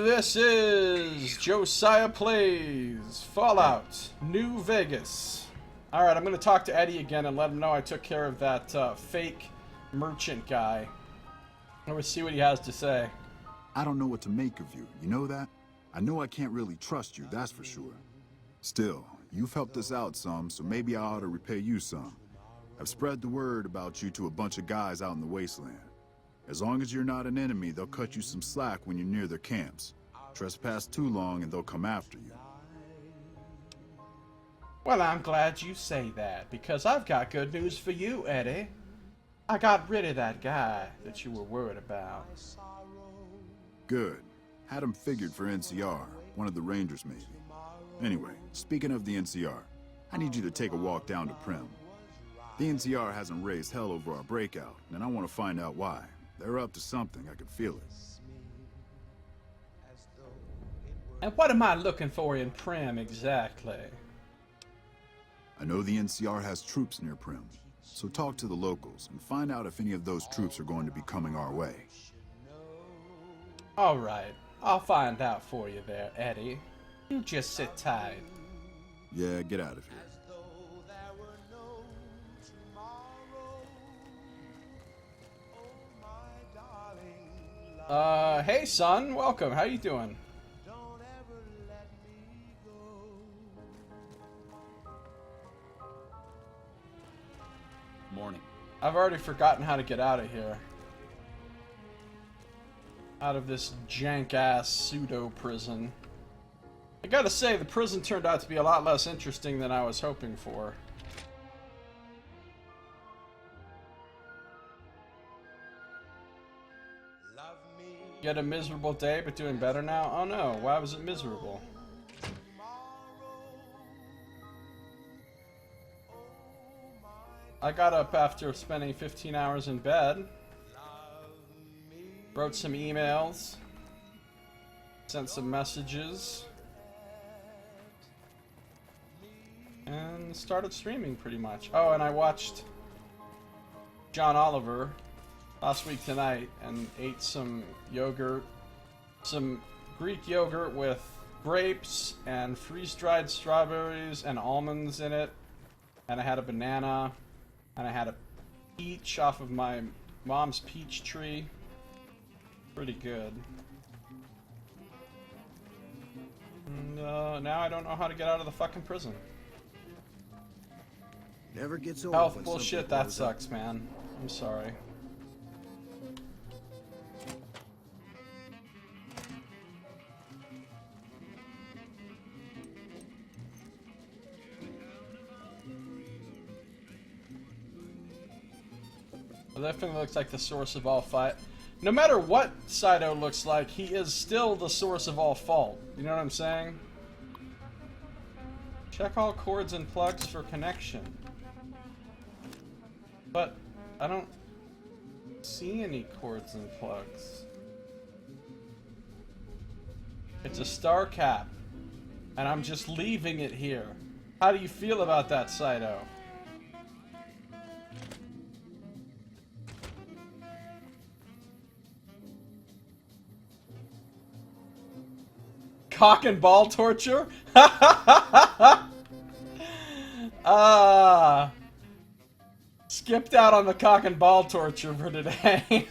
This is Josiah Plays Fallout New Vegas. Alright, I'm going to talk to Eddie again and let him know I took care of that fake merchant guy. Let's see what he has to say. I don't know what to make of you, you know that? I know I can't really trust you, that's for sure. Still, you've helped us out some, so maybe I ought to repay you some. I've spread the word about you to a bunch of guys out in the wasteland. As long as you're not an enemy, they'll cut you some slack when you're near their camps. Trespass too long and they'll come after you. Well, I'm glad you say that, because I've got good news for you, Eddie. I got rid of that guy that you were worried about. Good. Had him figured for NCR, one of the Rangers maybe. Anyway, speaking of the NCR, I need you to take a walk down to Prim. The NCR hasn't raised hell over our breakout, and I want to find out why. They're up to something, I can feel it. And what am I looking for in Prim exactly? I know the NCR has troops near Prim, so talk to the locals and find out if any of those troops are going to be coming our way. Alright, I'll find out for you there, Eddie. You just sit tight. Yeah, get out of here. Hey son, welcome. How you doing? Morning. I've already forgotten how to get out of here. Out of this jank-ass pseudo-prison. I gotta say, the prison turned out to be a lot less interesting than I was hoping for. You had a miserable day, but doing better now? Oh no, why was it miserable? I got up after spending 15 hours in bed. Wrote some emails. Sent some messages. And started streaming pretty much. Oh, and I watched John Oliver last week tonight and ate some yogurt, some Greek yogurt with grapes and freeze-dried strawberries and almonds in it, and I had a banana, and I had a peach off of my mom's peach tree. Pretty good. And now I don't know how to get out of the fucking prison. Never gets old. Health bullshit, that sucks, man. I'm sorry. It definitely looks like the source of all fight. No matter what Saito looks like, he is still the source of all fault. You know what I'm saying? Check all cords and plugs for connection. But I don't see any cords and plugs. It's a star cap. And I'm just leaving it here. How do you feel about that, Saito? Cock and ball torture? Skipped out on the cock and ball torture for today.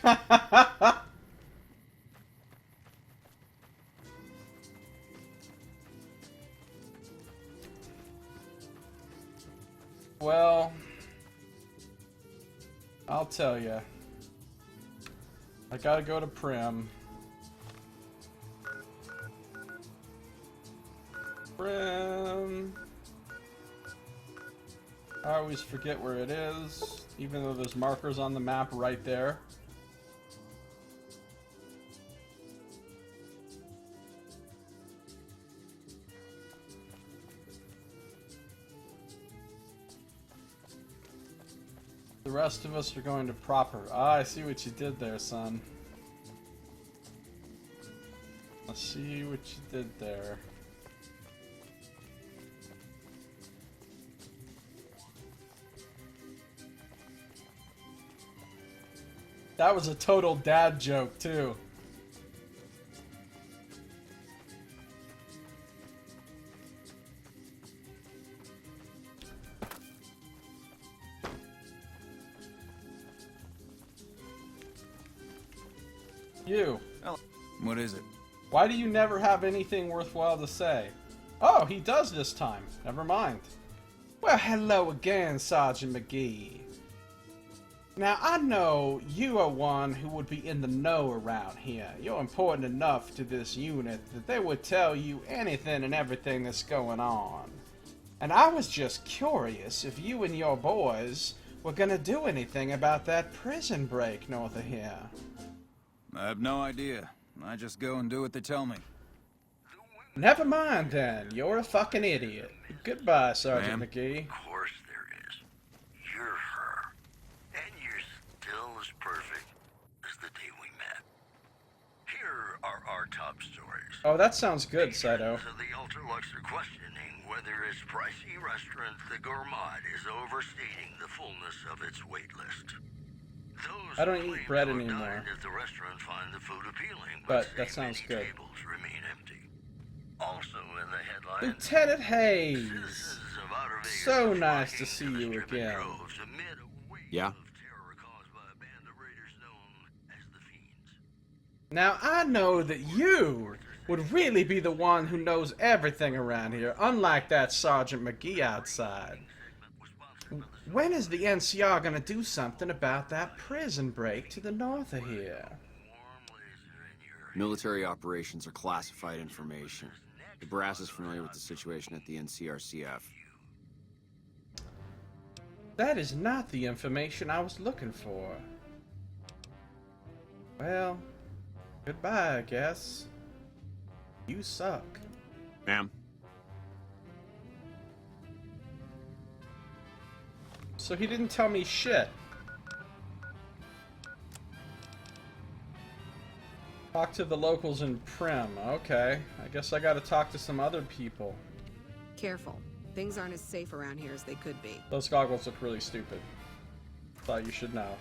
Well, I'll tell you. I gotta go to Prim. I always forget where it is, even though there's markers on the map right there. The rest of us are going to proper. Ah, I see what you did there, son. I see what you did there. That was a total dad joke, too. You. What is it? Why do you never have anything worthwhile to say? Oh, he does this time. Never mind. Well, hello again, Sergeant McGee. Now, I know you are one who would be in the know around here. You're important enough to this unit that they would tell you anything and everything that's going on. And I was just curious if you and your boys were gonna do anything about that prison break north of here. I have no idea. I just go and do what they tell me. Never mind then. You're a fucking idiot. Goodbye, Sergeant McGee. Of course there is. You're her. And you're still as perfect as the day we met. Here are our top stories. Oh, that sounds good, Saito. So the Ultralux are questioning whether its pricey restaurant, the Gourmand, is overstating the fullness of its wait list. Those I don't eat bread who anymore. dine at the restaurant find the food appealing, But say that sounds many good. tables remain empty. Also in the headlines, Lieutenant Hayes! citizens of Outer Vegas So are nice flocking to see the you strip in again. droves amid a wave Yeah? of terror caused by a band of raiders known as the Fiends. Now, I know that you would really be the one who knows everything around here, unlike that Sergeant McGee outside. When is the NCR gonna do something about that prison break to the north of here? Military operations are classified information. The brass is familiar with the situation at the NCRCF. That is not the information I was looking for. Well, goodbye, I guess. You suck. Ma'am? So he didn't tell me shit. Talk to the locals in Prim. Okay, I guess I gotta talk to some other people. Careful. Things aren't as safe around here as they could be. Those goggles look really stupid. Thought you should know.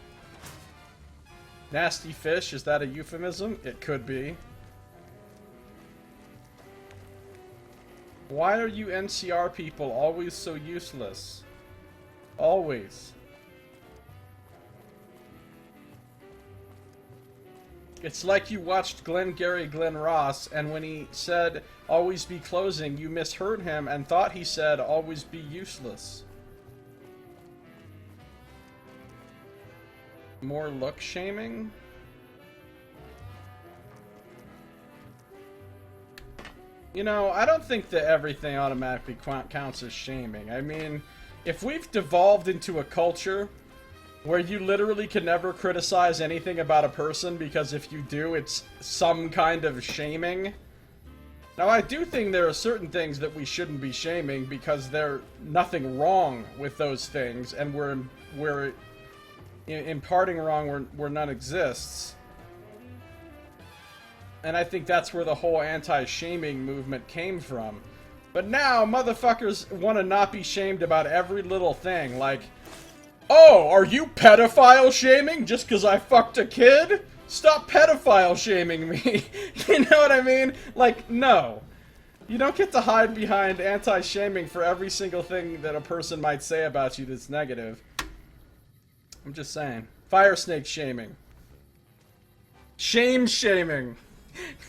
Nasty fish, is that a euphemism? It could be. Why are you NCR people always so useless? Always. It's like you watched Glengarry Glen Ross, and when he said, always be closing, you misheard him and thought he said, always be useless. More look shaming? You know, I don't think that everything automatically counts as shaming. I mean, if we've devolved into a culture where you literally can never criticize anything about a person because if you do, it's some kind of shaming. Now, I do think there are certain things that we shouldn't be shaming because there's nothing wrong with those things, and we're imparting wrong where none exists. And I think that's where the whole anti-shaming movement came from. But now, motherfuckers want to not be shamed about every little thing, like, oh, are you pedophile shaming just because I fucked a kid? Stop pedophile shaming me. You know what I mean? Like, no. You don't get to hide behind anti-shaming for every single thing that a person might say about you that's negative. I'm just saying. Fire snake shaming. Shame shaming.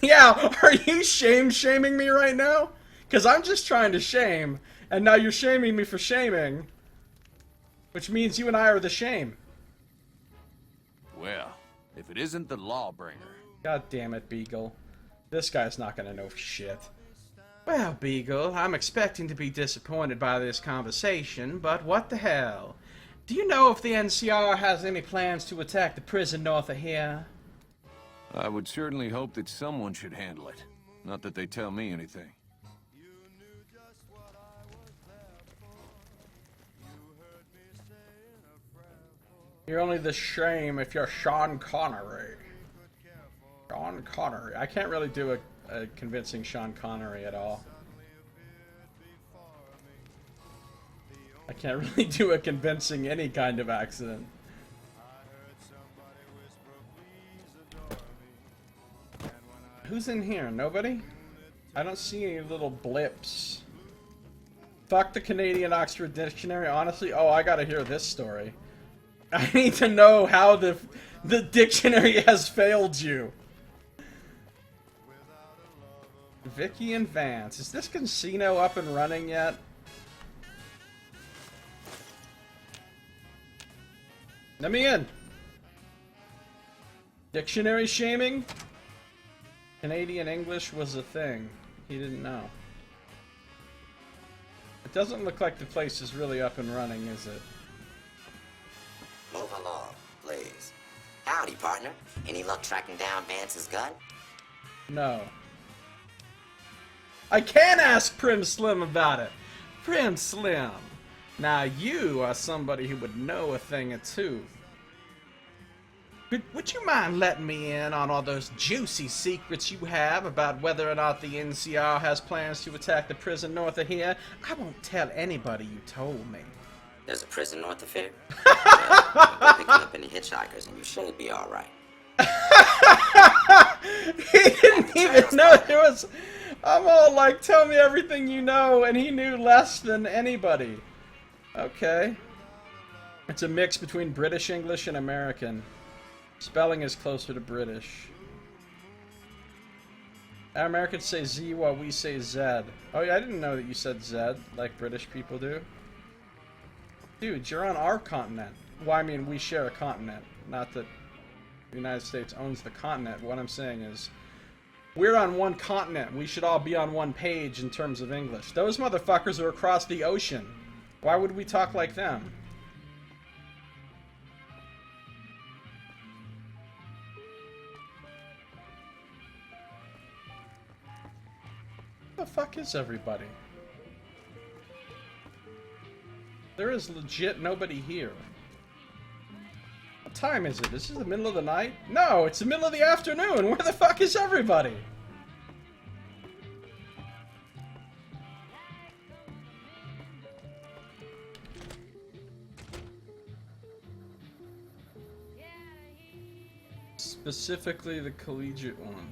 Yeah, are you shaming me right now? Because I'm just trying to shame, and now you're shaming me for shaming. Which means you and I are the shame. Well, if it isn't the Lawbringer. God damn it, Beagle. This guy's not gonna know shit. Well, Beagle, I'm expecting to be disappointed by this conversation, but what the hell? Do you know if the NCR has any plans to attack the prison north of here? I would certainly hope that someone should handle it. Not that they tell me anything. You're only the shame if you're Sean Connery. Sean Connery. I can't really do a convincing Sean Connery at all. I can't really do a convincing any kind of accent. Who's in here? Nobody? I don't see any little blips. Fuck the Canadian Oxford Dictionary, honestly. Oh, I gotta hear this story. I need to know how the dictionary has failed you. Vicky and Vance. Is this casino up and running yet? Let me in. Dictionary shaming? Canadian English was a thing. He didn't know. It doesn't look like the place is really up and running, is it? Move along, please. Howdy, partner. Any luck tracking down Vance's gun? No. I can ask Prim Slim about it. Prim Slim. Now you are somebody who would know a thing or two. Would you mind letting me in on all those juicy secrets you have about whether or not the NCR has plans to attack the prison north of here? I won't tell anybody you told me. There's a prison north of here? Not picking up any hitchhikers, and you should be all right. He didn't even know there was... I'm all like, tell me everything you know, and he knew less than anybody. Okay. It's a mix between British English and American. Spelling is closer to British. Our Americans say Z while we say Z. Oh yeah, I didn't know that you said Z like British people do. Dude, you're on our continent. Well, I mean, we share a continent. Not that the United States owns the continent. What I'm saying is, we're on one continent. We should all be on one page in terms of English. Those motherfuckers are across the ocean. Why would we talk like them? Where the fuck is everybody? There is legit nobody here. What time is it? Is this the middle of the night? No, it's the middle of the afternoon. Where the fuck is everybody? Specifically the collegiate one.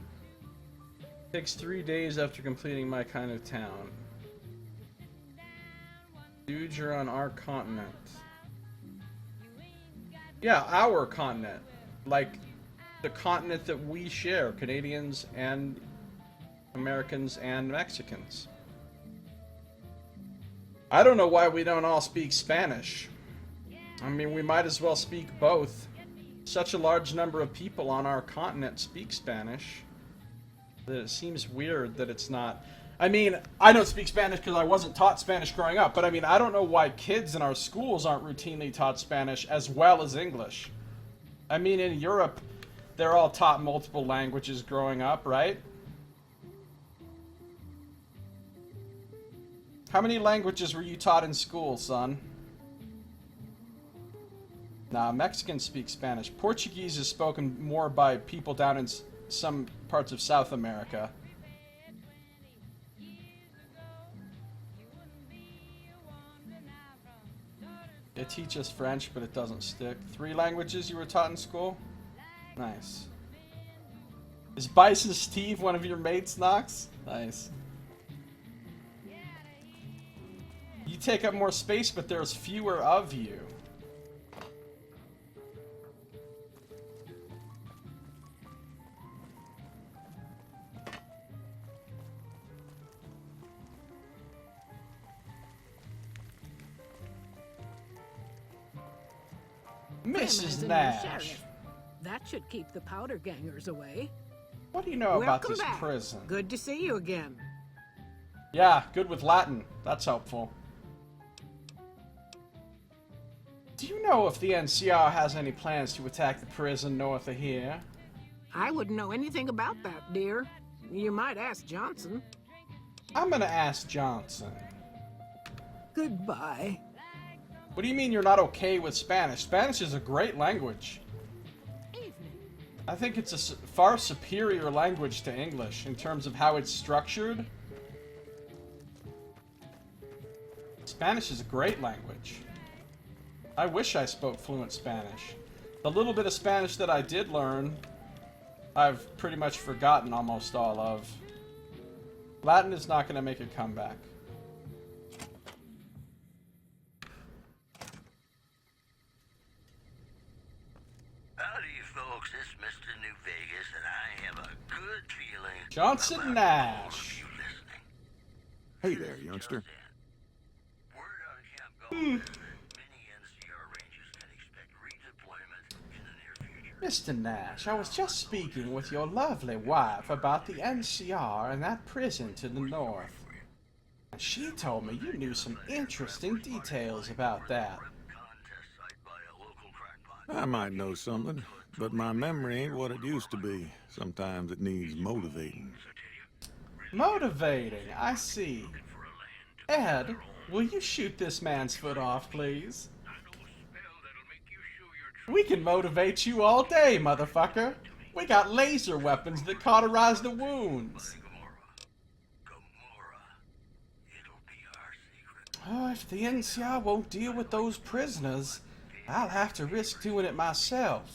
Takes 3 days after completing my kind of town. Dude, you're on our continent. Yeah, our continent. Like, the continent that we share. Canadians and Americans and Mexicans. I don't know why we don't all speak Spanish. I mean, we might as well speak both. Such a large number of people on our continent speak Spanish that it seems weird that it's not. I mean, I don't speak Spanish because I wasn't taught Spanish growing up, but I mean, I don't know why kids in our schools aren't routinely taught Spanish as well as English. I mean, in Europe, they're all taught multiple languages growing up, right? How many languages were you taught in school, son? Nah, Mexicans speak Spanish. Portuguese is spoken more by people down in some parts of South America. They teach us French, but it doesn't stick. 3 languages you were taught in school? Nice. Is Bison Steve one of your mates, Knox? Nice. You take up more space, but there's fewer of you. Mrs. Nash. That should keep the powder gangers away. What do you know about Welcome this back. prison? Good to see you again. Yeah, good with Latin. That's helpful. Do you know if the NCR has any plans to attack the prison north of here? I wouldn't know anything about that, dear. You might ask Johnson. I'm gonna ask Johnson. Goodbye. What do you mean you're not okay with Spanish? Spanish is a great language. I think it's a far superior language to English in terms of how it's structured. Spanish is a great language. I wish I spoke fluent Spanish. The little bit of Spanish that I did learn, I've pretty much forgotten almost all of. Latin is not going to make a comeback. Howdy, folks. It's Mr. New Vegas, and I have a good feeling Johnson about Nash. all of you Hey there, youngster. Word on Camp Gold is that many NCR Rangers can expect redeployment in the near future. Mr. Nash, I was just speaking with your lovely wife about the NCR and that prison to the north. And she told me you knew some interesting details about that. Contest site by a local crackpot. I might know something, but my memory ain't what it used to be. Sometimes it needs motivating. Motivating, I see. Ed, will you shoot this man's foot off, please? We can motivate you all day, motherfucker. We got laser weapons that cauterize the wounds. Oh, if the NCR won't deal with those prisoners, I'll have to risk doing it myself.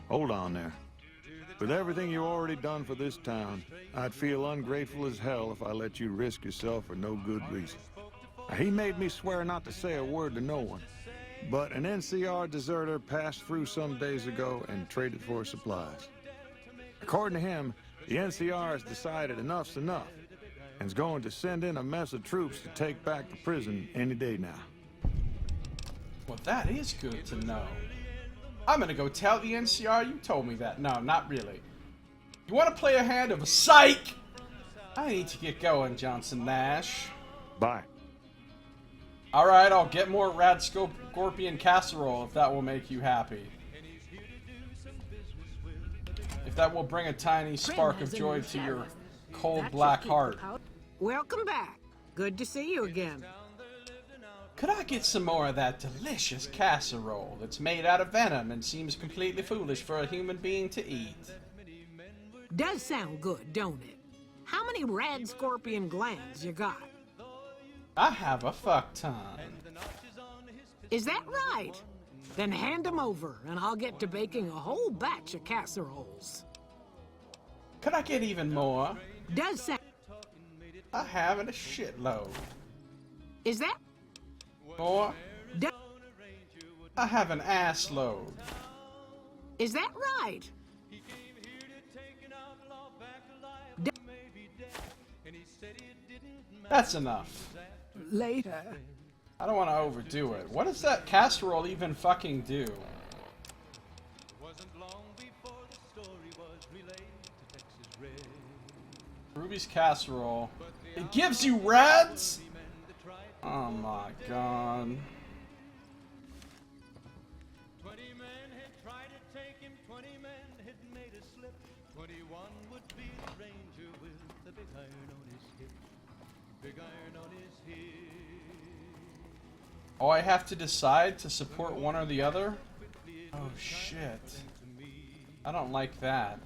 Hold on there. With everything you already done for this town, I'd feel ungrateful as hell if I let you risk yourself for no good reason. Now, he made me swear not to say a word to no one, but an NCR deserter passed through some days ago and traded for supplies. According to him, the NCR has decided enough's enough and is going to send in a mess of troops to take back the prison any day now. Well, that is good to know. I'm gonna go tell the NCR you told me that. No, not really. You want to play a hand of a psych? I need to get going, Johnson Nash. Bye. Alright, I'll get more rad scorpion casserole if that will make you happy. If that will bring a tiny spark of joy to your cold black heart. Welcome back. Good to see you again. Could I get some more of that delicious casserole that's made out of venom and seems completely foolish for a human being to eat? Does sound good, don't it? How many rad scorpion glands you got? I have a fuck ton. Is that right? Then hand them over, and I'll get to baking a whole batch of casseroles. Could I get even more? Does sound... I have it a shitload. Is that... More? Do... I have an ass load. Is that right? Do... That's enough. Later. I don't want to overdo it. What does that casserole even fucking do? Ruby's casserole. It gives you rads? Oh my god. 20 men had tried to take him, 20 men had made a slip. 21 would be the ranger with the big iron on his hip. Big iron on his hip. Oh, I have to decide to support one or the other? Oh shit. I don't like that.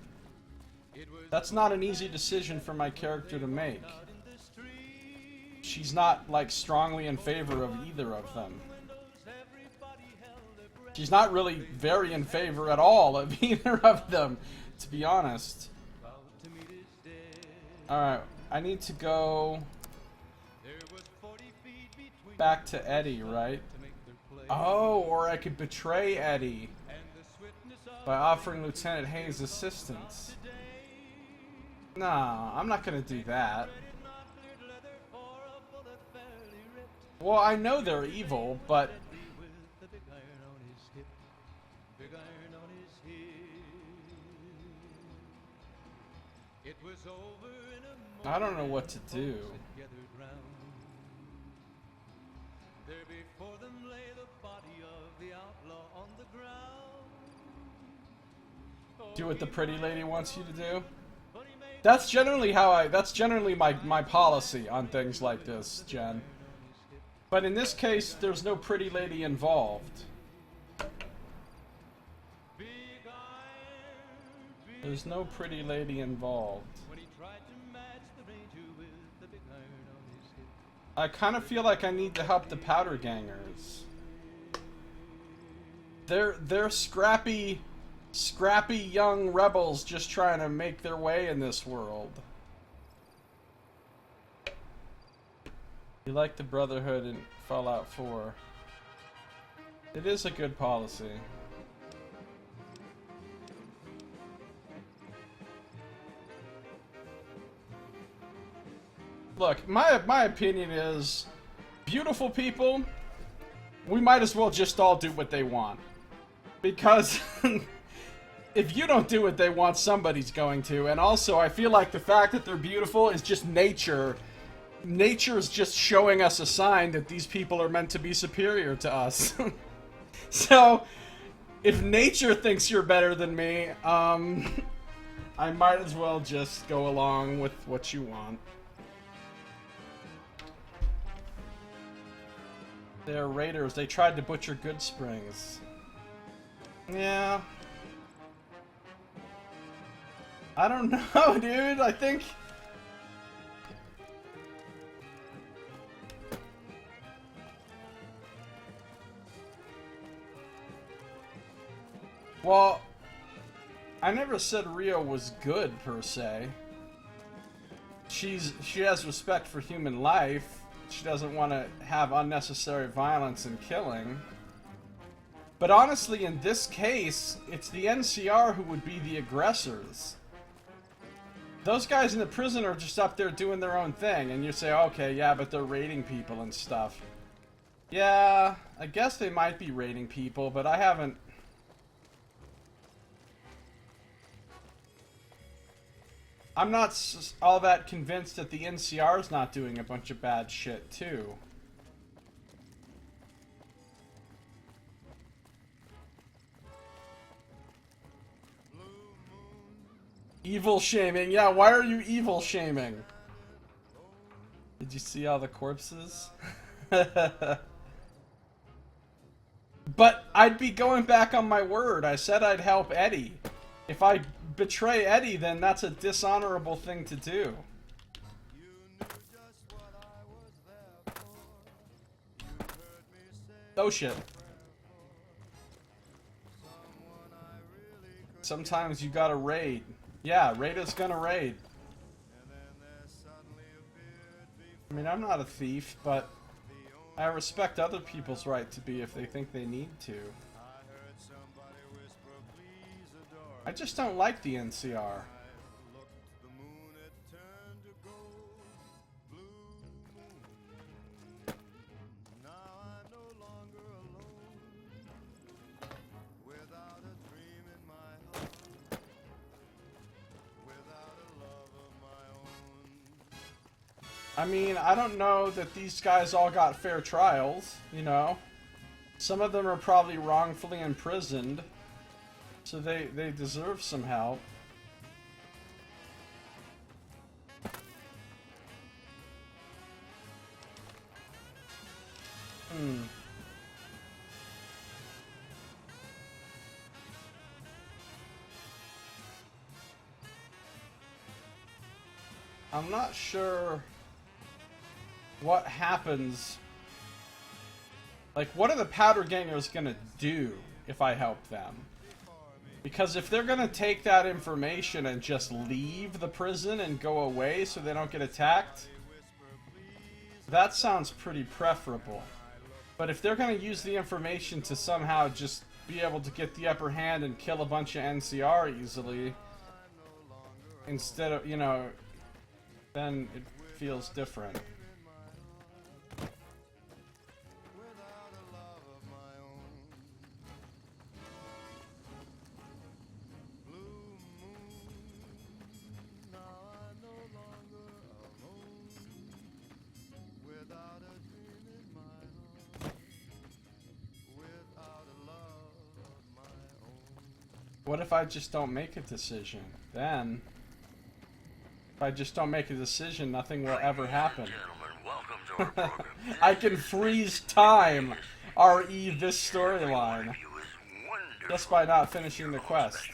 That's not an easy decision for my character to make. She's not, like, strongly in favor of either of them. She's not really very in favor at all of either of them, to be honest. Alright, I need to go back to Eddie, right? Oh, or I could betray Eddie by offering Lieutenant Hayes assistance. Nah, I'm not gonna do that. Well, I know they're evil, but... I don't know what to do. Do what the pretty lady wants you to do? That's generally how that's generally my policy on things like this, Jen. But in this case, there's no pretty lady involved. There's no pretty lady involved. I kind of feel like I need to help the powder gangers. They're scrappy young rebels just trying to make their way in this world. You like the Brotherhood in Fallout 4. It is a good policy. look, my opinion is, beautiful people, we might as well just all do what they want. Because if you don't do what they want, somebody's going to. And also, I feel like the fact that they're beautiful is just nature. Nature is just showing us a sign that these people are meant to be superior to us. So, if nature thinks you're better than me, I might as well just go along with what you want. They're raiders. They tried to butcher Good Springs. Yeah. I don't know, dude. I think... Well, I never said Rio was good, per se. She has respect for human life. She doesn't want to have unnecessary violence and killing. But honestly, in this case, it's the NCR who would be the aggressors. Those guys in the prison are just up there doing their own thing, and you say, okay, yeah, but they're raiding people and stuff. Yeah, I guess they might be raiding people, but I haven't... I'm not all that convinced that the NCR's not doing a bunch of bad shit, too. Evil shaming. Yeah, why are you evil shaming? Did you see all the corpses? But I'd be going back on my word. I said I'd help Eddie. If I betray Eddie, then that's a dishonorable thing to do. Oh shit. Sometimes you gotta raid. Yeah, raiders gonna raid. I mean, I'm not a thief, but I respect other people's right to be if they think they need to. I just don't like the NCR. I mean, I don't know that these guys all got fair trials, you know? Some of them are probably wrongfully imprisoned. So they deserve some help. I'm not sure what happens. Like, what are the powder gangers gonna do if I help them? Because if they're gonna take that information and just leave the prison and go away so they don't get attacked, that sounds pretty preferable. But if they're gonna use the information to somehow just be able to get the upper hand and kill a bunch of NCR easily, instead of, you know, then it feels different. What if I just don't make a decision? Then, if I just don't make a decision, nothing will ever happen. I can freeze time, RE this storyline, just by not finishing the quest.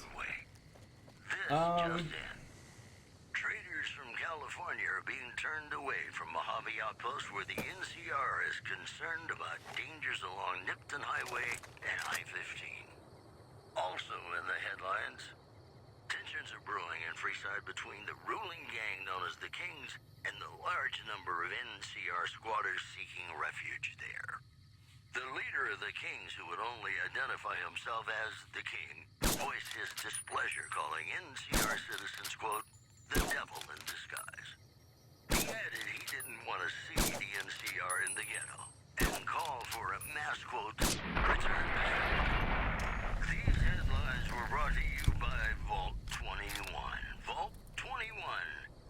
Traders from California are being turned away from Mojave Outpost where the NCR is concerned about dangers along Nipton Highway and I-15. Also in the headlines, tensions are brewing in Freeside between the ruling gang known as the Kings and the large number of NCR squatters seeking refuge there. The leader of the Kings, who would only identify himself as the King, voiced his displeasure, calling NCR citizens, quote, the devil in disguise. He added he did want to see the NCR in the ghetto and call for a mass quote return. These headlines were brought to you by Vault 21. Vault 21.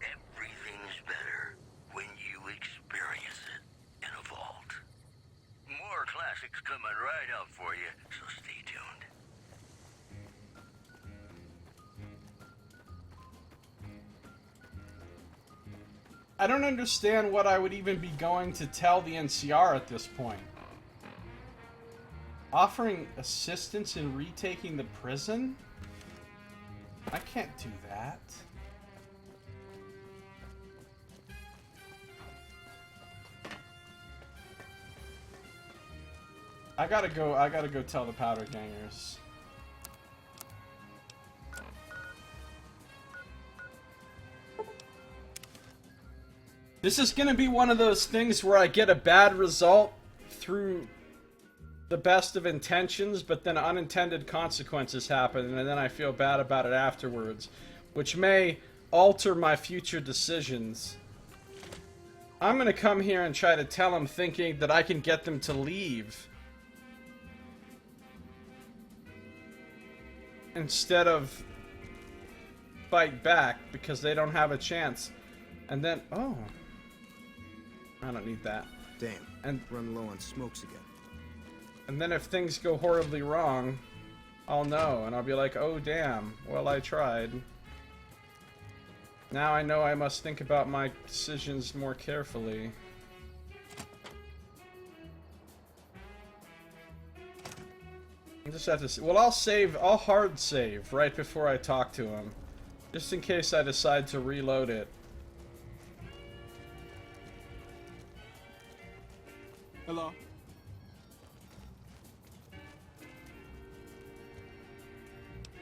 Everything's better when you experience it in a vault. More classics coming right up for you, so stay tuned. I don't understand what I would even be going to tell the NCR at this point. Offering assistance in retaking the prison? I can't do that. I gotta go tell the powder gangers. This is gonna be one of those things where I get a bad result through the best of intentions, but then unintended consequences happen, and then I feel bad about it afterwards, which may alter my future decisions. I'm gonna come here and try to tell them, thinking that I can get them to leave, instead of fight back, because they don't have a chance. And then, oh, I don't need that. Damn, and run low on smokes again. And then if things go horribly wrong, I'll know, and I'll be like, oh damn, well I tried. Now I know I must think about my decisions more carefully. I just have to see. Well, I'll hard save right before I talk to him, just in case I decide to reload it. Hello.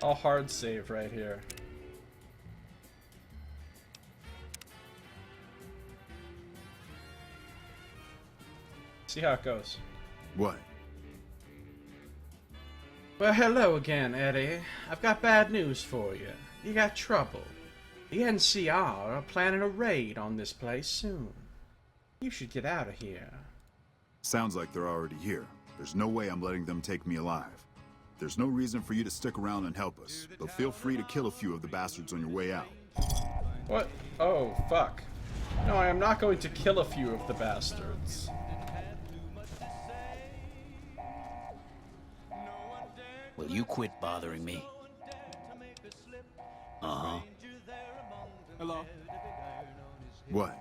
I'll hard save right here. See how it goes. What? Well, hello again, Eddie. I've got bad news for you. You got trouble. The NCR are planning a raid on this place soon. You should get out of here. Sounds like they're already here. There's no way I'm letting them take me alive. There's no reason for you to stick around and help us, but feel free to kill a few of the bastards on your way out. What? Oh, fuck. No, I am not going to kill a few of the bastards. Will you quit bothering me? Uh-huh. Hello. What?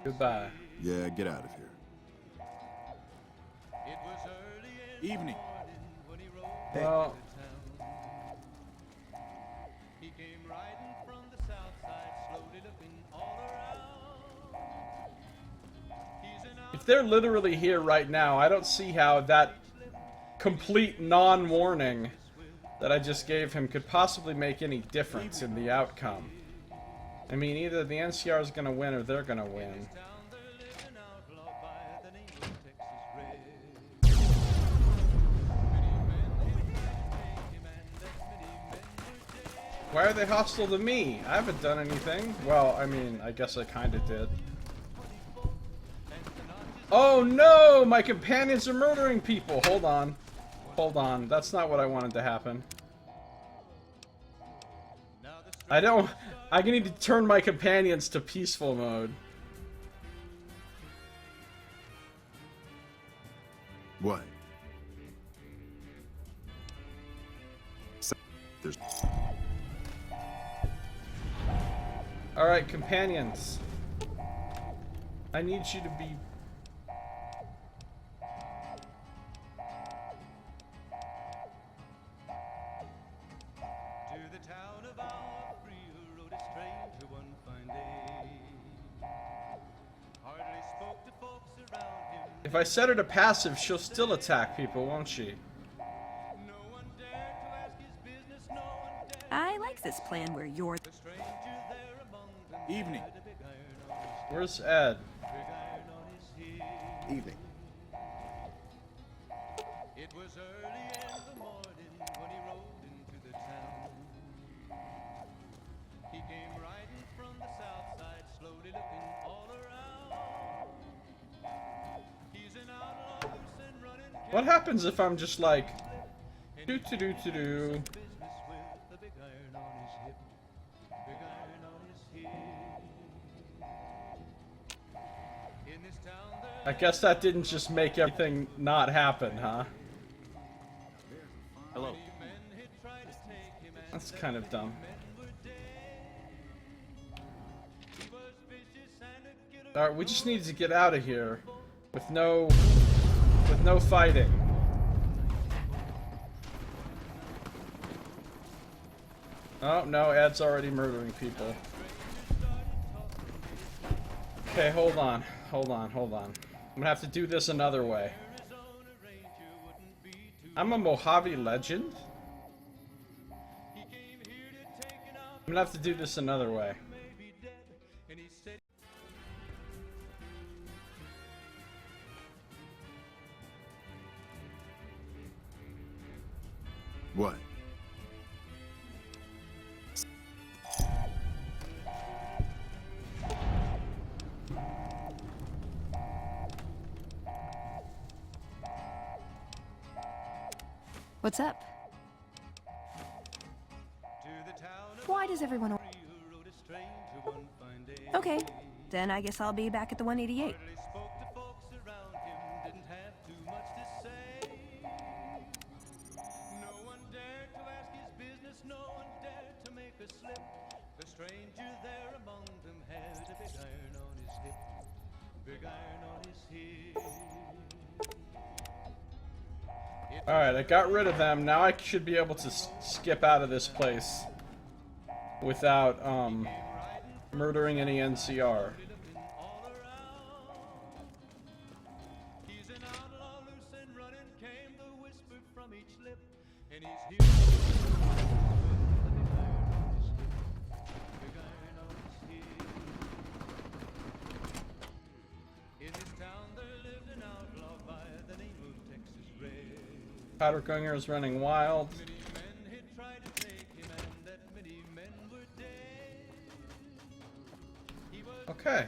Goodbye. Yeah, get out of here. Evening. Well, He came riding from the south side, slowly looking all around. if they're literally here right now, I don't see how that complete non-warning that I just gave him could possibly make any difference in the outcome. I mean, either the NCR is gonna win or they're gonna win. Why are they hostile to me? I haven't done anything. Well, I mean, I guess I kinda did. Oh no! My companions are murdering people! Hold on. Hold on. That's not what I wanted to happen. I need to turn my companions to peaceful mode. What? There's... Alright, companions. I need you to be... If I set her to passive, she'll still attack people, won't she? I like this plan where you're... Evening. Where's Ed? Evening. It was early in the morning when he rode into the town. He came riding from the south side, slowly looking all around. What happens if I'm just like do to do to do? I guess that didn't just make everything not happen, huh? Hello. That's kind of dumb. Alright, we just need to get out of here with no fighting. Oh no, Ed's already murdering people. Okay, hold on. I'm gonna have to do this another way. I'm a Mojave legend? I'm gonna have to do this another way. What? What's up? Why does everyone... Okay, then I guess I'll be back at the 188. The stranger there among them had a big iron on his hip, big iron on his hip. Alright, I got rid of them. Now I should be able to skip out of this place without murdering any NCR. He's an outlaw, loose and running, came the whisper from each lip, and he's here. Powdergunger is running wild. Okay.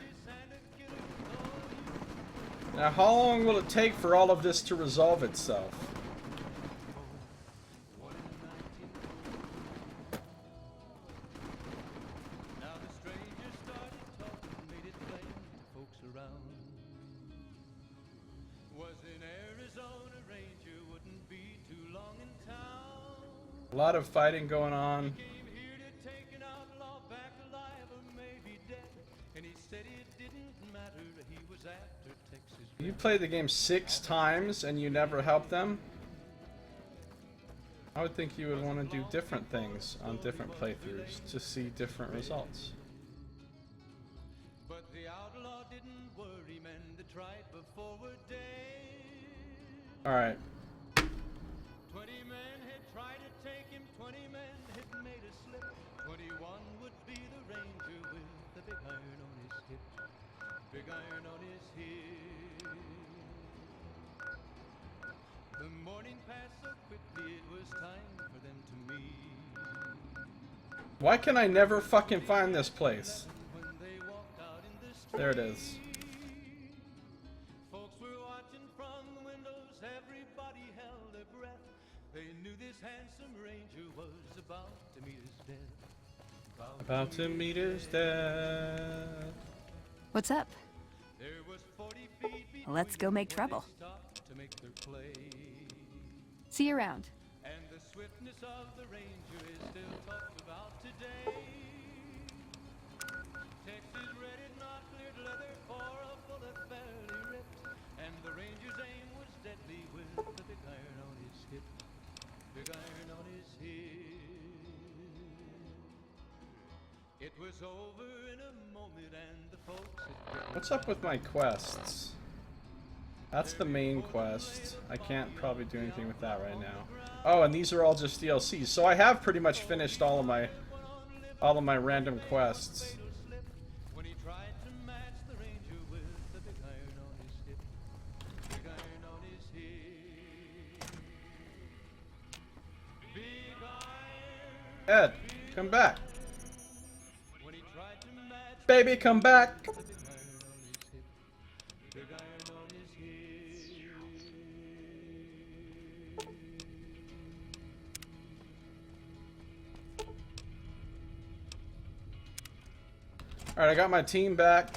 Now, how long will it take for all of this to resolve itself? A lot of fighting going on. You played the game 6 times and you never helped them? I would think you would want to do different things on different playthroughs to see different results. But the outlaw didn't worry, men that tried before were dead. Alright. 20 men had tried to take him, 20 men had made a slip. 21 would be the ranger with the big iron on his hip, big iron on his hip. The morning passed so quickly it was time for them to meet. Why can I never fucking find this place? There it is. Folks were watching from the windows, everybody held their breath. They knew this handsome ranger was about to meet his death. About to meet his death. What's up? There was 40 feet between Let's go make trouble. to make their play. See you around. And the swiftness of the ranger is still talked about today. Texas red is not cleared leather for a bullet fairly ripped. And the ranger's aim was deadly with the big iron on his hip, big iron on his hip. It was over in a moment and the folks had... What's up with my quests? That's the main quest. I can't probably do anything with that right now. Oh, and these are all just DLCs. So I have pretty much finished all of my random quests. When he tried to match the ranger with the big iron on his hip, big iron on his hip. Big iron. Ed, come back. Baby, come back. Big iron on his hip. Alright, I got my team back.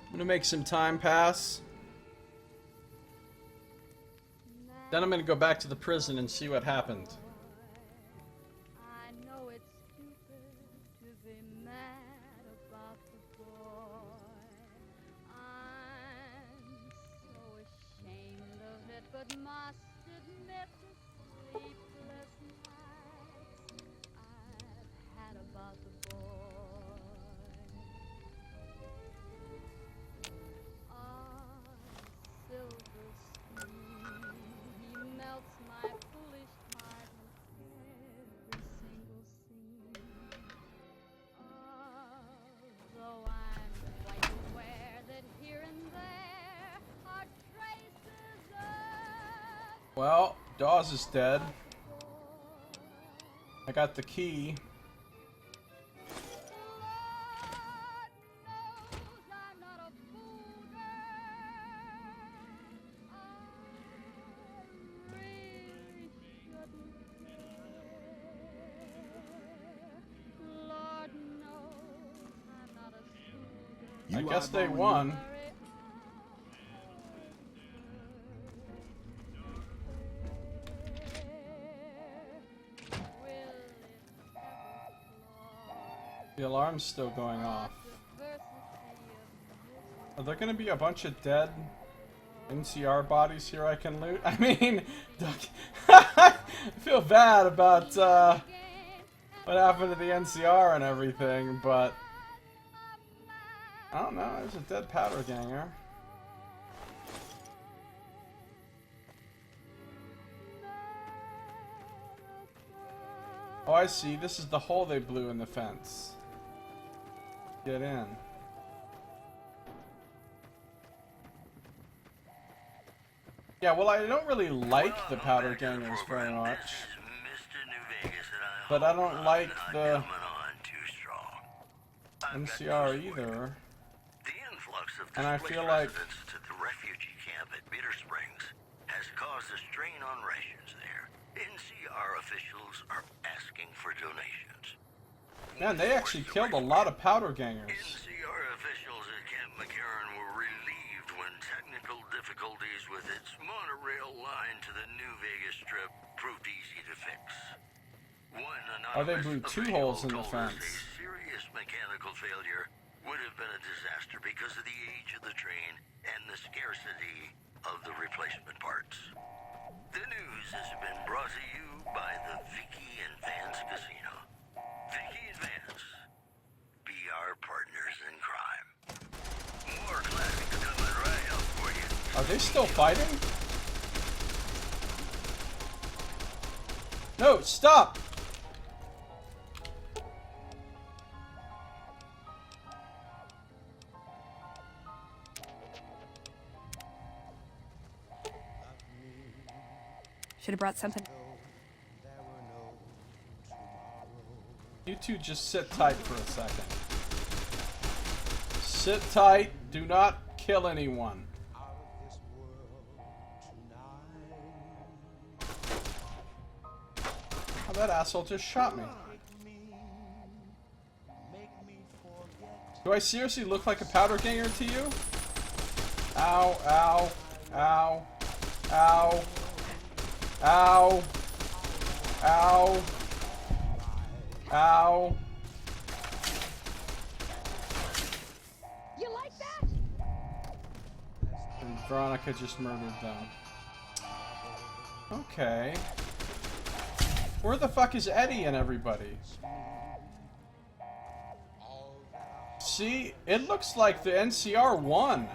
I'm gonna make some time pass. Then I'm gonna go back to the prison and see what happened. I know it's stupid to be mad about the boy. I'm so ashamed of it, but must admit the sleepless nights I've had about the boy. Silver spoon, he melts my foolish heart in every single scene. Though I'm quite aware that here and there are traces of... Well, Dawes is dead. I got the key. I guess they won. The alarm's still going off. Are there gonna be a bunch of dead NCR bodies here I can loot? I mean, I feel bad about what happened to the NCR and everything, but I don't know, there's a dead powder ganger. Oh, I see. This is the hole they blew in the fence. Get in. Yeah, well, I don't really like the powder gangers very much. But I don't like the NCR either. And I feel like to the refugee camp at Bitter Springs has caused a strain on rations there. NCR officials are asking for donations. man, they actually killed a lot of powder gangers. NCR officials at Camp McCarran were relieved when technical difficulties with its monorail line to the New Vegas Strip proved easy to fix. One Oh, they blew two holes in the told us fence. a serious mechanical failure would have been a disaster because of the age of the train and the scarcity of the replacement parts. The news has been brought to you by the Vicky and Vance Casino. Vicky and Vance, be our partners in crime. More classics coming right up for you. Are they still fighting? No, stop! Should have brought something. You two just sit tight for a second. Sit tight. Do not kill anyone. Oh, that asshole just shot me. Do I seriously look like a powder ganger to you? Ow, ow, ow, ow, ow, ow, ow. You like that? And Veronica just murdered them. Okay. Where the fuck is Eddie and everybody? See, it looks like the NCR won.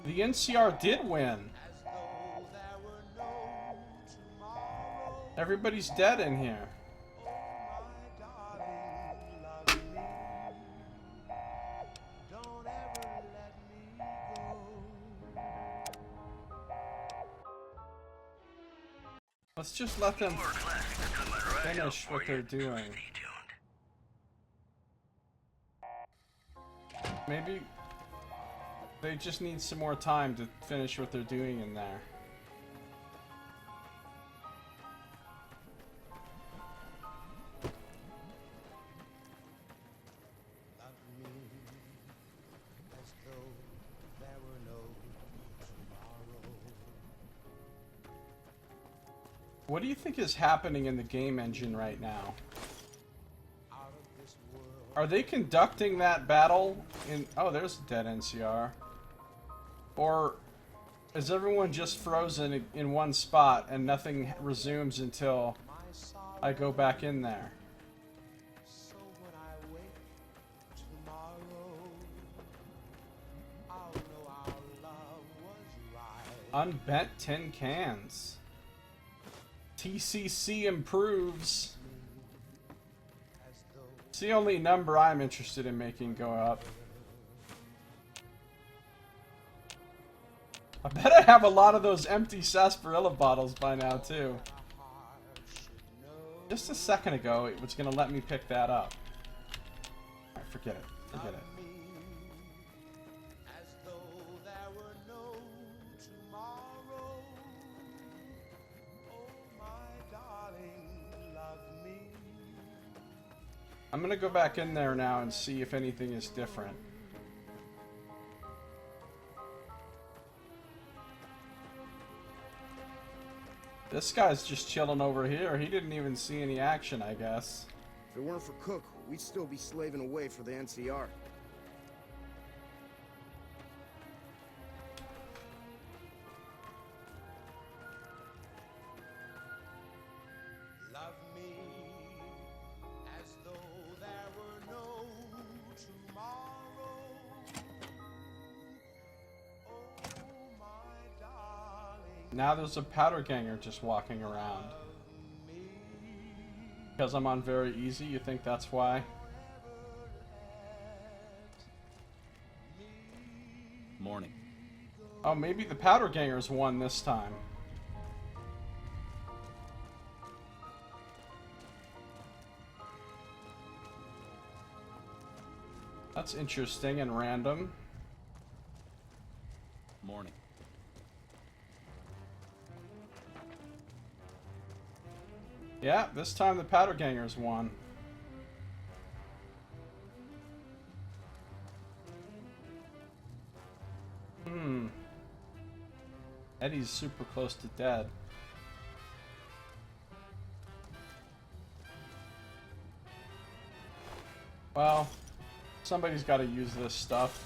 The NCR did win. Everybody's dead in here. Let's just let them finish what they're doing. Maybe They just need some more time to finish what they're doing in there. What do you think is happening in the game engine right now? Are they conducting that battle in... Oh, there's a dead NCR. Or is everyone just frozen in one spot and nothing resumes until I go back in there? Unbent tin cans. TCC improves. It's the only number I'm interested in making go up. I bet I have a lot of those empty sarsaparilla bottles by now, too. Just a second ago, it was going to let me pick that up. Alright, forget it. Forget it. I'm gonna go back in there now and see if anything is different. This guy's just chilling over here. He didn't even see any action, I guess. If it weren't for Cook, we'd still be slaving away for the NCR. Now there's a powder ganger just walking around. Because I'm on very easy, you think that's why? Morning. Oh, maybe the powder gangers won this time. That's interesting and random. Morning. Yeah, this time the powder gangers won. Eddie's super close to dead. Well, somebody's got to use this stuff.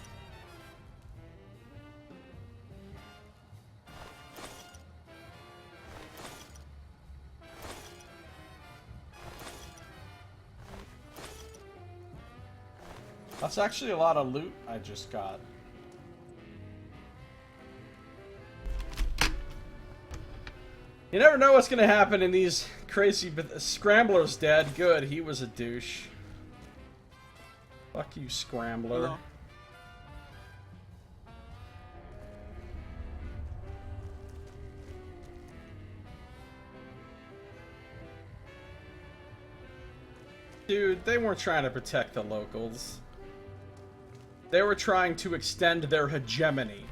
That's actually a lot of loot I just got. You never know what's gonna happen in these crazy... Scrambler's dead. Good, he was a douche. Fuck you, Scrambler. Hello? Dude, they weren't trying to protect the locals. They were trying to extend their hegemony.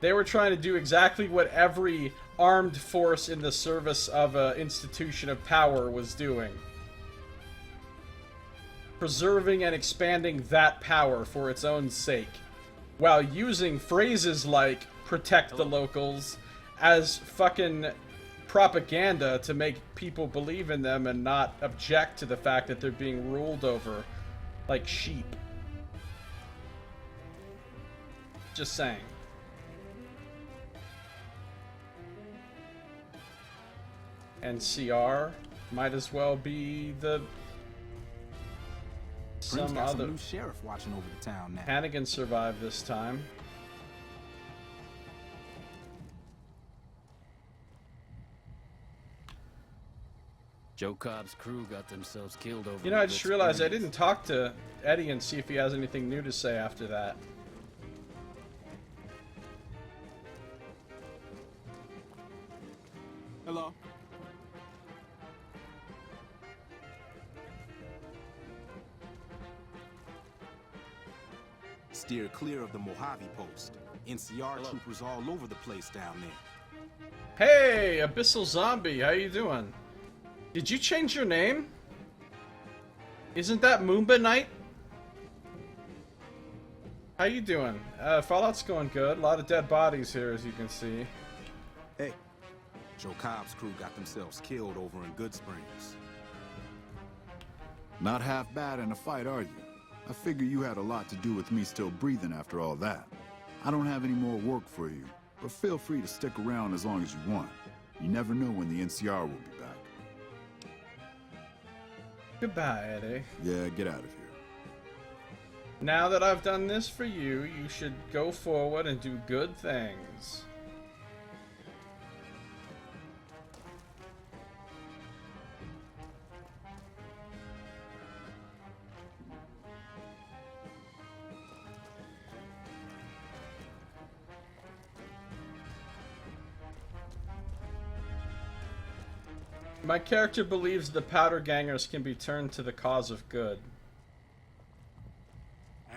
They were trying to do exactly what every armed force in the service of an institution of power was doing. Preserving and expanding that power for its own sake, while using phrases like protect the locals as fucking propaganda to make people believe in them and not object to the fact that they're being ruled over like sheep. Just saying. NCR might as well be the some got other some new sheriff watching over the town now. Hannigan survived this time. Joe Cobb's crew got themselves killed over. You know, I just realized I didn't talk to Eddie and see if he has anything new to say after that. Hello? Steer clear of the Mojave post. NCR troopers all over the place down there. Hey, Abyssal Zombie, how you doing? Did you change your name? Isn't that Moomba Knight? How you doing? Fallout's going good. A lot of dead bodies here, as you can see. Hey, Joe Cobb's crew got themselves killed over in Good Springs. Not half bad in a fight, are you? I figure you had a lot to do with me still breathing after all that. I don't have any more work for you, but feel free to stick around as long as you want. You never know when the NCR will be back. Goodbye, Eddie. Yeah, get out of here. Now that I've done this for you, you should go forward and do good things. My character believes the powder gangers can be turned to the cause of good.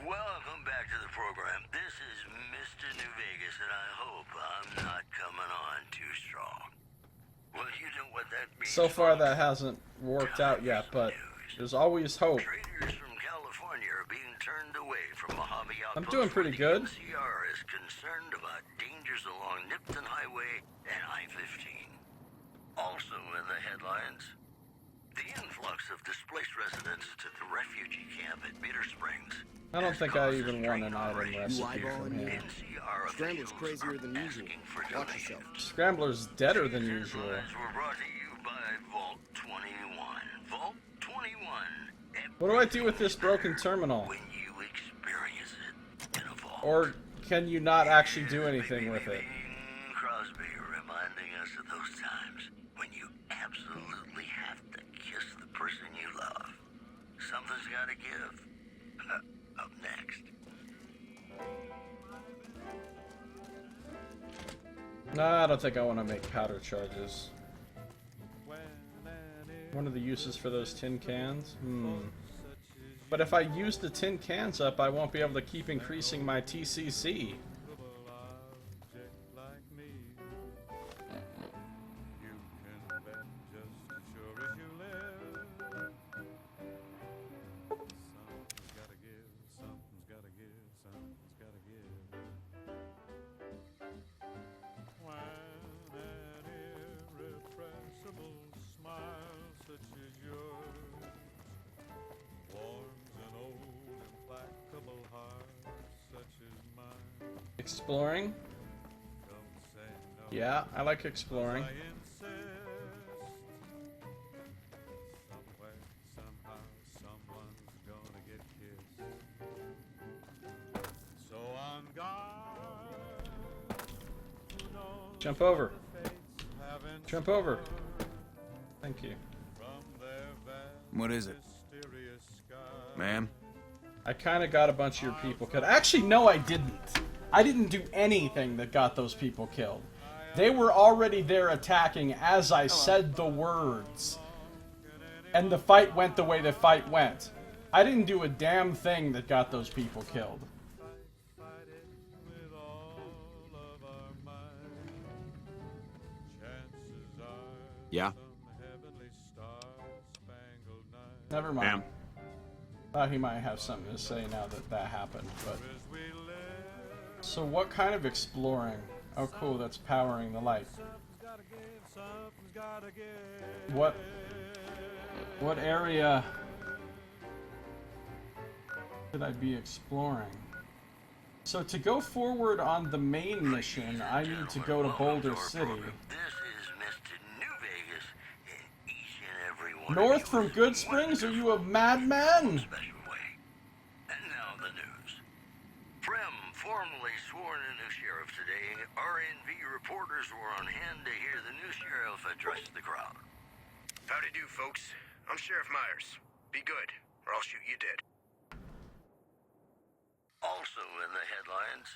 Welcome back to the program. This is Mr. New Vegas, and I hope I'm not coming on too strong. Well, you know what that means. So far that hasn't worked out yet, but there's always hope. Traders from California are being turned away from Mojave I'm Outpost. doing pretty good. The NCR is concerned about dangers along Nipton Highway and I-15. Also in the headlines, the influx of displaced residents to the refugee camp at Bitter Springs. I don't think I even want an item recipe from eyeballing here. NCR Scrambler's officials crazier are than usual. asking for Watch donations. yourself. Scrambler's deader than usual. Headlines were brought to you by Vault 21. Vault 21. What do I do with this broken terminal? When you experience it in a vault. Or can you not actually do anything with it? Crosby reminding us of those times when you absolutely have to kiss the person you love. Something's gotta give. Up next. Nah, I don't think I want to make powder charges. One of the uses for those tin cans? But if I use the tin cans up, I won't be able to keep increasing my TCC. Exploring? Yeah, I like exploring. Jump over. Jump over. Thank you. What is it? Ma'am? I kind of got a bunch of your people killed. Actually, no, I didn't. I didn't do anything that got those people killed. They were already there attacking as I said the words. And the fight went the way the fight went. I didn't do a damn thing that got those people killed. Yeah? Never mind. Thought he might have something to say now that that happened, but... So what kind of exploring? Oh cool, that's powering the light. What area should I be exploring? So to go forward on the main mission, I need to go to Boulder City. North from Good Springs? Are you a madman? And now the news. Prem formally sworn a new sheriff today. RNV reporters were on hand to hear the new sheriff address the crowd. Howdy do, folks. I'm Sheriff Myers. Be good, or I'll shoot you dead. Also in the headlines,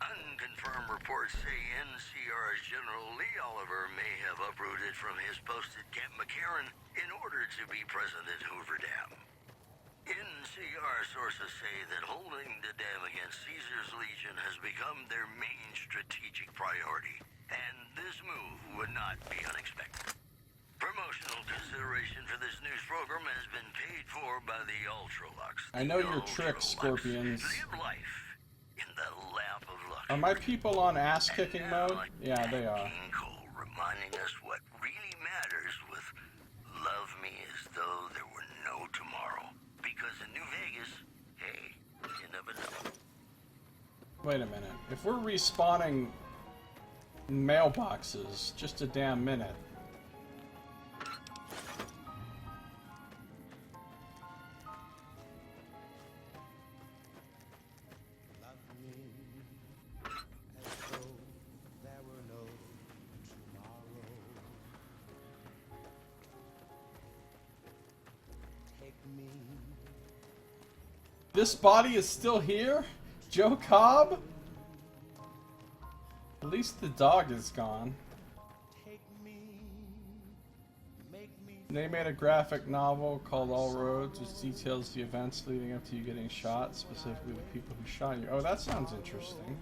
unconfirmed reports say NCR's General Lee Oliver may have uprooted from his post at Camp McCarran in order to be present at Hoover Dam. NCR sources say that holding the dam against Caesar's Legion has become their main strategic priority, and this move would not be unexpected. Promotional consideration for this news program has been paid for by the Ultralux. I know your tricks, Scorpions. Live life in the lap of luck. Are my people on ass-kicking mode? Yeah, they are. Cole reminding us what really matters with love me as though there were no tomorrow. Because in New Vegas, hey, you never know. Wait a minute. If we're respawning mailboxes just a damn minute. This body is still here? Joe Cobb? At least the dog is gone. They made a graphic novel called All Roads, which details the events leading up to you getting shot, specifically the people who shot you. Oh, that sounds interesting.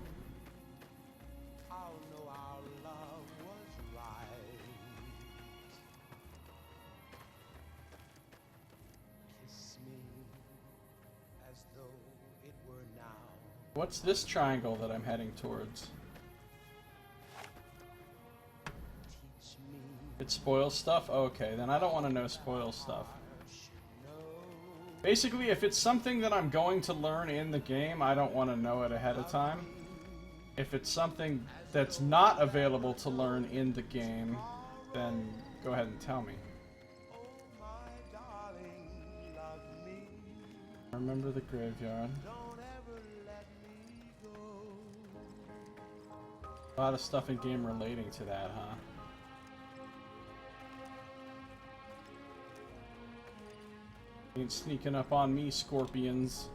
What's this triangle that I'm heading towards? It spoils stuff? Okay, then I don't want to know spoil stuff. Basically, if it's something that I'm going to learn in the game, I don't want to know it ahead of time. If it's something that's not available to learn in the game, then go ahead and tell me. Remember the graveyard. A lot of stuff in game relating to that, huh? Ain't sneaking up on me, Scorpions.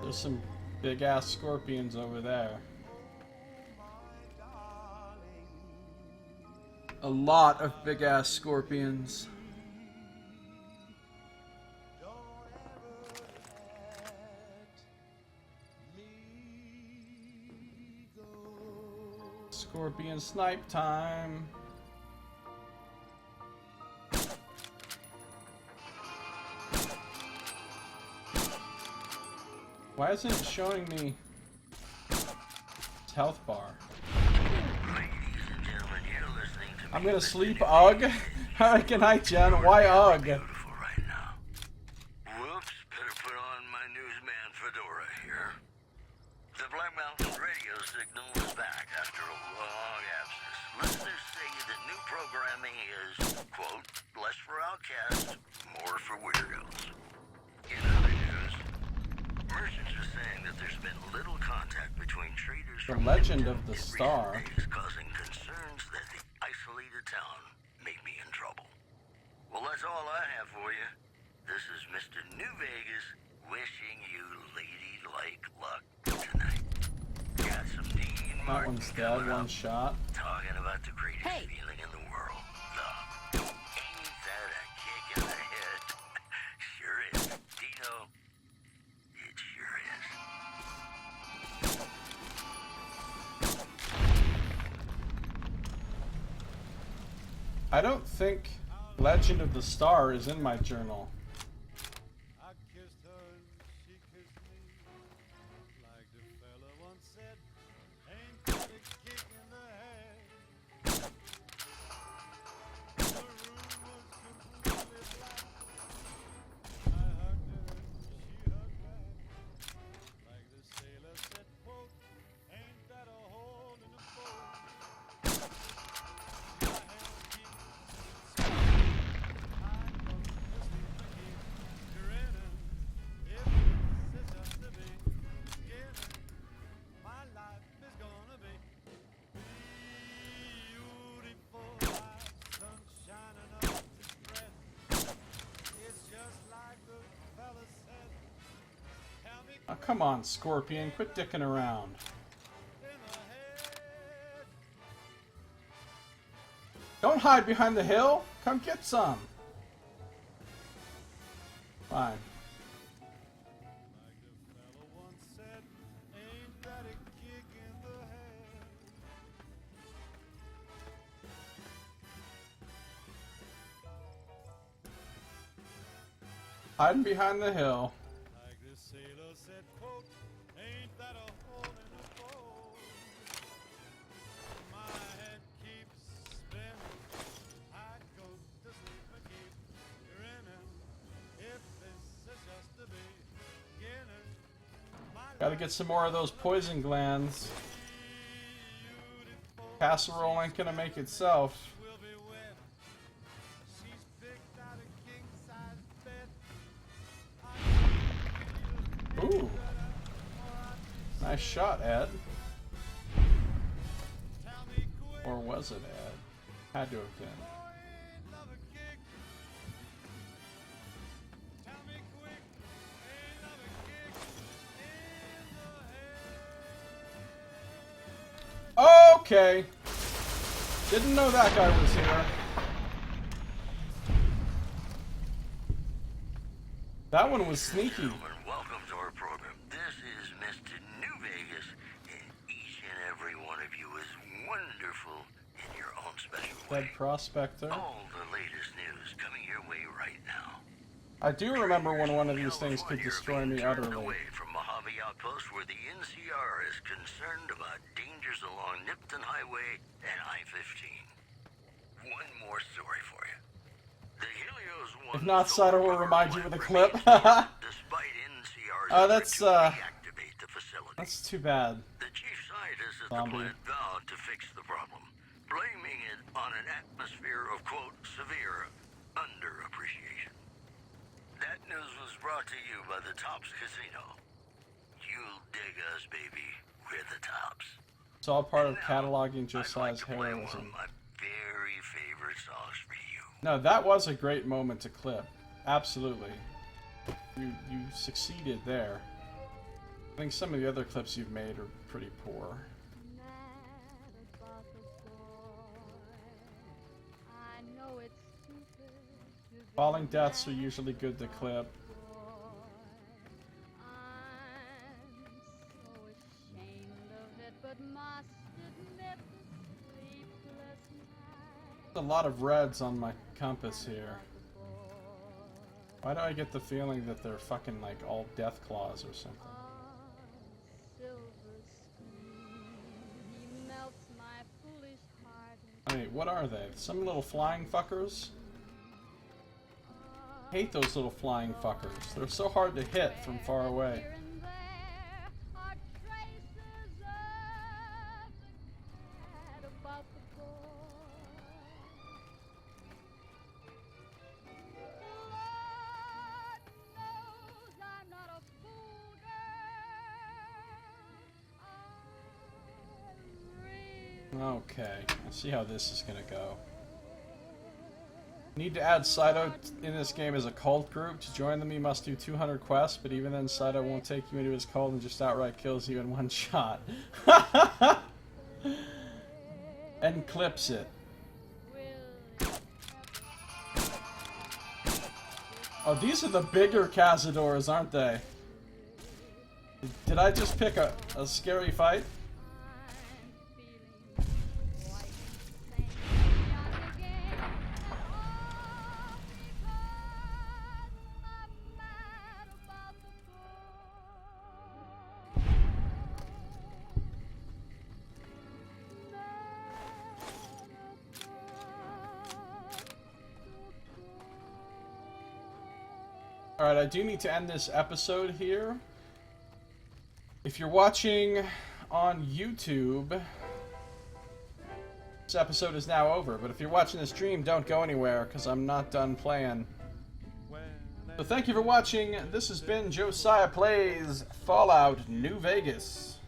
There's some big ass scorpions over there. A lot of big ass scorpions. Scorpion snipe time. Why isn't it showing me its health bar? I'm gonna sleep, Ugh. Alright, good night, Jen. Why Ugh? Whoops, better put on my newsman fedora here. The Black Mountain radio signal is back after a long absence. Listeners say that new programming is, quote, less for outcasts, more for weirdos. In other news, merchants are saying that there's been little contact between traders The from Legend of the Star. is causing concerns that the isolated town may be in trouble. Well, that's all I have for you. This is Mr. New Vegas wishing you ladylike luck tonight. Got some Dean That Martin one's dead, one shot. talking about the greatest feeling in the world. Ain't that a kick in the head? Sure is. Dino, it sure is. I don't think Legend of the Star is in my journal. I kissed her and she kissed me. Like the fella once said, ain't that a kick in the head? The room was completely black. I hugged her and she hugged back. Like the sailor said, quote, ain't that a hole in the boat? My hands keep Oh, come on, Scorpion. Quit dicking around. Don't hide behind the hill. Come get some. Fine. Hiding behind the hill. Gotta get some more of those poison glands. Casserole ain't gonna make itself. Ooh. Nice shot, Ed. Or was it Ed? Had to have been. Okay. Didn't know that guy was here. That one was sneaky. Welcome to our program. This is Mr. New Vegas, and each and every one of you is wonderful in your own special way. Dead Prospector. All the latest news coming your way right now. I do remember when one of these things could destroy me utterly. Away from Mojave Outpost, where the NCR is concerned about dangers along Nipton Highway and I-15. One more story for you. The Helios If not, Sato will remind you of the clip. despite NCR's that's deactivate the facility. That's too bad. The chief scientist at Zombie. the plant vowed to fix the problem, blaming it on an atmosphere of, quote, severe underappreciation. That news was brought to you by the Tops Casino. You'll dig us, baby. We're the Tops. It's all part of cataloging Josiah's Play one heroism. of my very favorite songs for you. No, that was a great moment to clip. Absolutely. You succeeded there. I think some of the other clips you've made are pretty poor. Falling deaths are usually good to clip. A lot of reds on my compass here. Why do I get the feeling that they're fucking like all death claws or something? Wait, what are they? Some little flying fuckers? Hate those little flying fuckers. They're so hard to hit from far away. Okay, I see how this is gonna go. Need to add Saito in this game as a cult group. To join them, you must do 200 quests, but even then, Saito won't take you into his cult and just outright kills you in one shot. And clips it. Oh, these are the bigger Cazadors, aren't they? Did I just pick a scary fight? Alright, I do need to end this episode here. If you're watching on YouTube, this episode is now over. But if you're watching the stream, don't go anywhere, because I'm not done playing. So thank you for watching. This has been Josiah Plays Fallout New Vegas.